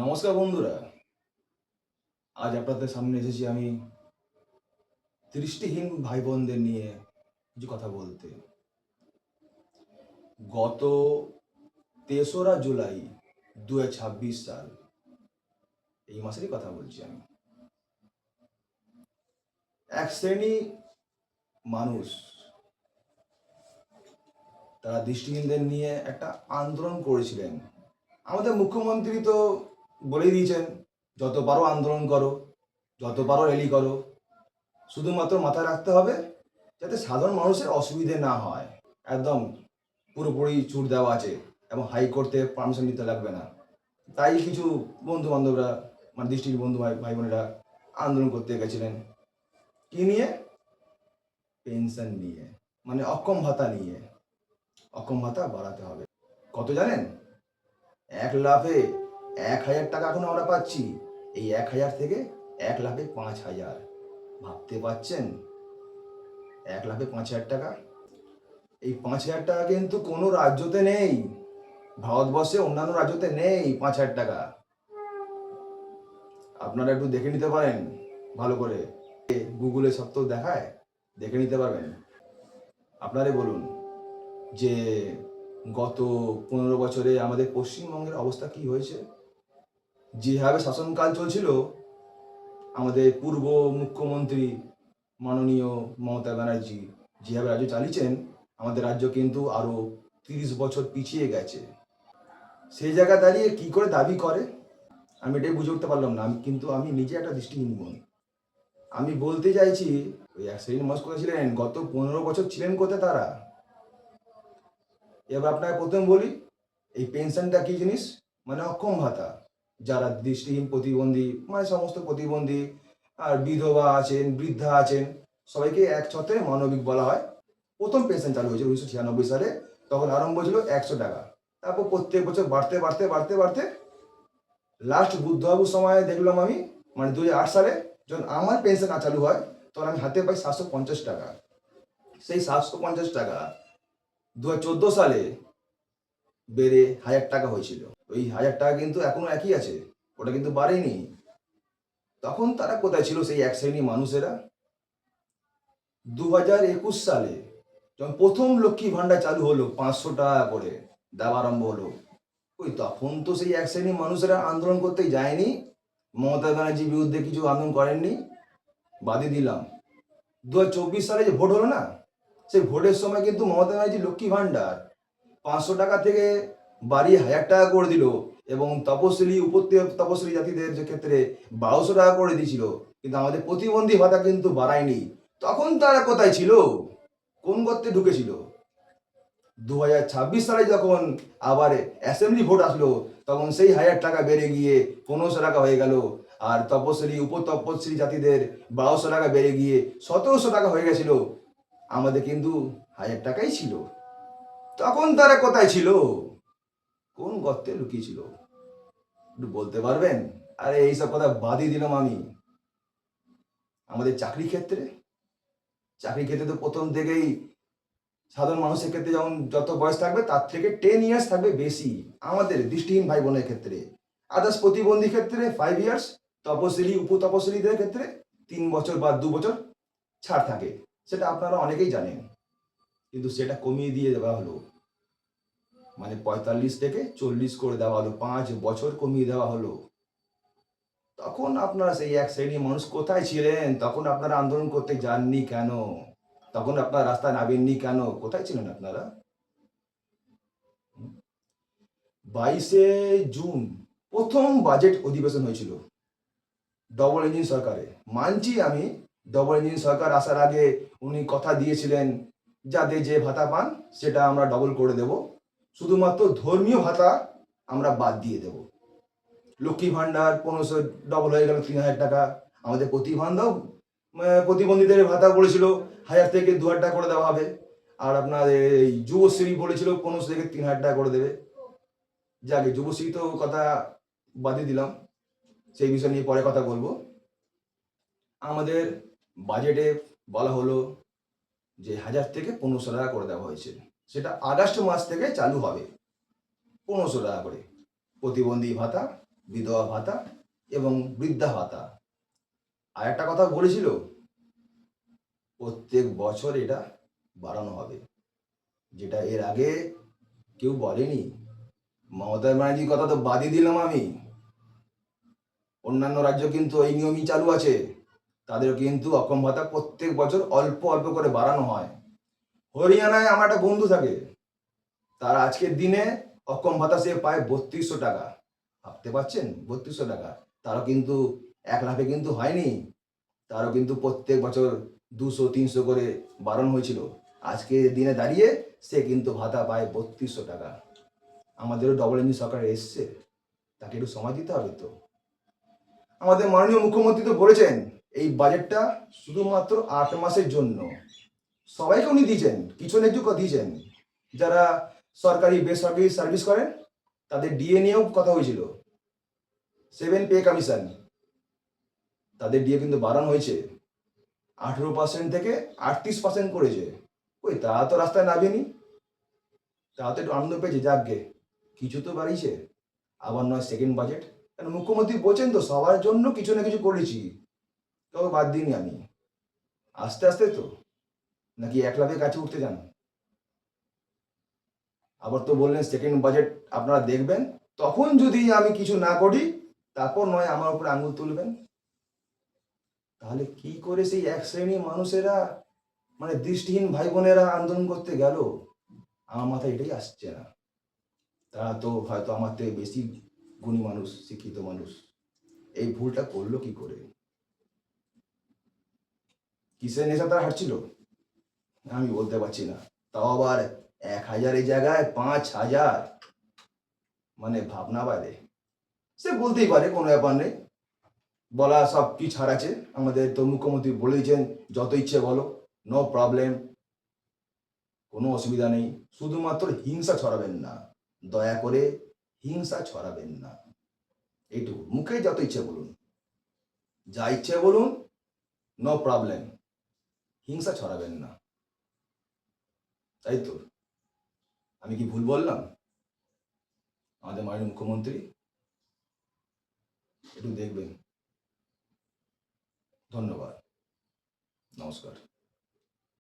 নমস্কার বন্ধুরা, আজ আপনাদের সামনে এসেছি আমি দৃষ্টিহীন ভাই বোনদের নিয়ে কিছু কথা বলতে। গত ৩রা জুলাই ২০২৬ সাল, এই মাসেরই কথা বলছি আমি। এক শ্রেণী মানুষ তারা দৃষ্টিহীনদের নিয়ে একটা আন্দোলন করেছিলেন। আমাদের মুখ্যমন্ত্রী তো বলেই দিয়েছেন, যত পারো আন্দোলন করো, যত পারো র্যালি করো, শুধুমাত্র মাথায় রাখতে হবে যাতে সাধারণ মানুষের অসুবিধে না হয়। একদম পুরোপুরি ছুট দেওয়া আছে এবং হাইকোর্ট থেকে পারমিশন নিতে লাগবে না। তাই কিছু বন্ধু বান্ধবরা, মানে দৃষ্টির বন্ধু ভাই ভাই বোনেরা আন্দোলন করতে গেছিলেন। কি নিয়ে? পেনশন নিয়ে, মানে অক্ষম ভাতা নিয়ে। অক্ষম ভাতা বাড়াতে হবে। কত জানেন? 1 লাফে 1,000 টাকা এখন আমরা পাচ্ছি। এই 1,000 থেকে 1 লাফে 5,000। ভাবতে পারছেন? 1 লাফে 5,000 টাকা। এই 5,000 টাকা কিন্তু কোনো রাজ্যতে নেই। ভারতবর্ষে অন্যান্য রাজ্যতে নেই 5,000 টাকা। আপনারা একটু দেখে নিতে পারেন ভালো করে, গুগলে সব তো দেখায়, দেখে নিতে পারবেন। আপনারাই বলুন যে গত 15 বছরে আমাদের পশ্চিমবঙ্গের অবস্থা কি হয়েছে। যেভাবে শাসনকাল চলছিল, আমাদের পূর্ব মুখ্যমন্ত্রী মাননীয় মমতা ব্যানার্জি যেভাবে রাজ্য চালিয়েছেন, আমাদের রাজ্য কিন্তু আরো 30 বছর পিছিয়ে গেছে। সেই জায়গায় দাঁড়িয়ে কি করে দাবি করে, আমি এটাই বুঝে উঠতে পারলাম না। আমি নিজে একটা দৃষ্টিহীন বোন। আমি বলতে চাইছি, ওই এক শ্রেণীর মানুষ কোথায় ছিলেন? গত 15 বছর ছিলেন কোথায় তারা? এবার আপনাকে প্রথম বলি, এই পেনশনটা কি জিনিস? মানে অক্ষম ভাতা। যারা দৃষ্টিহীন, প্রতিবন্ধী, মানে সমস্ত প্রতিবন্ধী আর বিধবা আছেন, বৃদ্ধা আছেন, সবাইকে একসাথে মানবিক বলা হয়। প্রথম পেনশন চালু হয়েছে 1996 সালে। তখন আরম্ভ ছিল 100 টাকা। তারপর প্রত্যেক বছর বাড়তে বাড়তে বাড়তে বাড়তে লাস্ট বুদ্ধবাবুর সময় দেখলাম আমি, মানে 2008 সালে যখন আমার পেনশন চালু হয়, তখন আমি হাতে পাই 750 টাকা। সেই 750 টাকা 2014 সালে বেড়ে 1,000 টাকা হয়েছিল। ওই 1,000 টাকা কিন্তু এখনো একই আছে, ওটা কিন্তু বাড়েনি। তখন তারা কোথায় ছিল সেই এক শ্রেণী মানুষেরা? 2021 সালে যখন প্রথম লক্ষ্মী ভাণ্ডার চালু হলো, 500 টাকা করে দেওয়া আরম্ভ হলো, ওই তখন তো সেই এক শ্রেণীর মানুষেরা আন্দোলন করতে যায়নি, মমতা ব্যানার্জির বিরুদ্ধে কিছু আন্দোলন করেননি। বাদই দিলাম 2024 সালে যে ভোট হলো না, সেই ভোটের সময় কিন্তু মমতা ব্যানার্জি লক্ষ্মী ভাণ্ডার 500 টাকা থেকে বাড়িয়ে 1,000 টাকা করে দিল, এবং তপশিলি তপশিলি জাতিদের যে ক্ষেত্রে 1,200 টাকা করে দিয়েছিল, কিন্তু আমাদের প্রতিবন্ধী ভাতা কিন্তু বাড়ায়নি। তখন তারা কোথায় ছিল? কোন গর্তে ঢুকেছিল? 2026 সালে যখন আবার অ্যাসেম্বলি ভোট আসলো, তখন সেই 1,000 টাকা বেড়ে গিয়ে 1,500 টাকা হয়ে গেল। আর তপশিলি উপতপশিলি জাতিদের 1,200 টাকা বেড়ে গিয়ে 1,700 টাকা হয়ে গেছিল। আমাদের কিন্তু 1,000 টাকাই ছিল। তখন তারা কোথায় ছিল? কোন গর্তে লুকিয়েছিল? একটু বলতে পারবেন? আরে এইসব কথা বাদই দিলাম আমি। আমাদের চাকরি ক্ষেত্রে তো প্রথম থেকেই সাধারণ মানুষের ক্ষেত্রে যেমন যত বয়স থাকবে তার থেকে 10 ইয়ার্স থাকবে বেশি আমাদের দৃষ্টিহীন ভাই বোনের ক্ষেত্রে। আদার্স প্রতিবন্ধী ক্ষেত্রে 5 ইয়ার্স, তপশিলি উপতপশিলিদের ক্ষেত্রে 3 বছর বা 2 বছর ছাড় থাকে। সেটা আপনারা অনেকেই জানেন। কিন্তু সেটা কমিয়ে দিয়ে দেওয়া হলো, মানে 45 থেকে 40 করে দেওয়া হলো, 5 বছর কমিয়ে দেওয়া হলো। তখন আপনারা সেই এক শ্রেণীর মানুষ কোথায় ছিলেন? তখন আপনারা আন্দোলন করতে যাননি কেন? তখন আপনারা রাস্তায় নামেননি কেন? কোথায় ছিলেন আপনারা? 22শে জুন প্রথম বাজেট অধিবেশন হয়েছিল ডবল ইঞ্জিন সরকারে। মানছি আমি, ডবল ইঞ্জিন সরকার আসার আগে উনি কথা দিয়েছিলেন যাদের যে ভাতা পান সেটা আমরা ডবল করে দেব, শুধুমাত্র ধর্মীয় ভাতা আমরা বাদ দিয়ে দেব। লক্ষ্মী ভাণ্ডার 1500 ডবল হয়ে গেল 3,000 টাকা। আমাদের প্রতিবন্ধীদের ভাতা বলেছিল 1,000 থেকে 2,000 টাকা করে দেওয়া হবে। আর আপনার এই যুবশ্রী বলেছিল 1500 থেকে 3,000 টাকা করে দেবে। যাকে যুবশ্রী তো কথা বাদই দিলাম, সেই বিষয় নিয়ে পরে কথা বলবো। আমাদের বাজেটে বলা হলো যে 1,000 থেকে 1,500 টাকা করে দেওয়া হয়েছে। সেটা আগস্ট মাস থেকে চালু হবে, 1,500 টাকা করে প্রতিবন্ধী ভাতা বিধবা ভাতা এবং বৃদ্ধা ভাতা। আর একটা কথা বলেছিল, প্রত্যেক বছর এটা বাড়ানো হবে, যেটা এর আগে কেউ বলেনি। মমতা ব্যানার্জির কথা তো বাদই দিলাম আমি, অন্যান্য রাজ্য কিন্তু এই নিয়মই চালু আছে, তাদের কিন্তু অক্ষম ভাতা প্রত্যেক বছর অল্প অল্প করে বাড়ানো হয়। হরিয়ানায় আমার একটা বন্ধু থাকে, তার আজকের দিনে অক্ষম ভাতা সে পায় 3200 টাকা। ভাবতে পারছেন, 3200 টাকা। তারও কিন্তু 1 লাখে কিন্তু হয়নি, তারও কিন্তু প্রত্যেক বছর 200-300 করে বাড়ানো হয়েছিল। আজকে দিনে দাঁড়িয়ে সে কিন্তু ভাতা পায় 3200 টাকা। আমাদেরও ডবল ইঞ্জিন সরকার এসছে, তাকে একটু সময় দিতে হবে তো। আমাদের মাননীয় মুখ্যমন্ত্রী তো বলেছেন এই বাজেটটা শুধুমাত্র 8 মাসের জন্য। সবাইকে উনি দিয়েছেন, কিছু না কিছু দিয়েছেন। যারা সরকারি বেসরকারি সার্ভিস করেন তাদের ডিএ নিয়েও কথা হয়েছিল, 7 পে কমিশন, তাদের ডিএ কিন্তু বাড়ানো হয়েছে, 18% থেকে 38% করেছে। ওই তা তো রাস্তায় নামেনি, তা তো একটু আনন্দ পেয়েছে, যাকগে কিছু তো বাড়িয়েছে। আবার নয় সেকেন্ড বাজেট, কারণ মুখ্যমন্ত্রী বলছেন তো সবার জন্য কিছু না কিছু করেছি, তবে বাদ দিইনি আমি। আস্তে আস্তে তো, নাকি 1 লাখের কাছে উঠতে যান? আবার তো বললেন সেকেন্ড বাজেট আপনারা দেখবেন, তখন যদি আমি কিছু না করি তারপর নয় আমার উপরে আঙুল তুলবেন। তাহলে কি করে সেই এক শ্রেণীর মানুষেরা, মানে দৃষ্টিহীন ভাই বোনেরা আন্দোলন করতে গেল? আমার মাথায় এটাই আসছে না। তারা তো হয়তো আমার থেকে বেশি গুণী মানুষ, শিক্ষিত মানুষ, এই ভুলটা করলো কি করে? কিসের নেশা তারা হাঁটছিল আমি বলতে পারছি না। তাও আবার 1000-এর জায়গায় 5000, মানে ভাবনা বাইরে। সে বলতেই পারে, কোনো ব্যাপার নেই, বলা সব কি ছাড় আছে। আমাদের তো মুখ্যমন্ত্রী বলে দিয়েছেন যত ইচ্ছে বলো, নো প্রবলেম, কোনো অসুবিধা নেই, শুধুমাত্র হিংসা ছড়াবেন না, দয়া করে হিংসা ছড়াবেন না, এইটুকু। মুখে যত ইচ্ছে বলুন, যা ইচ্ছে বলুন, নো প্রবলেম, হিংসা ছড়াবেন না, তাই তো? আমি কি ভুল বললাম? আমাদের মাননীয় মুখ্যমন্ত্রী একটু দেখবেন। ধন্যবাদ, নমস্কার।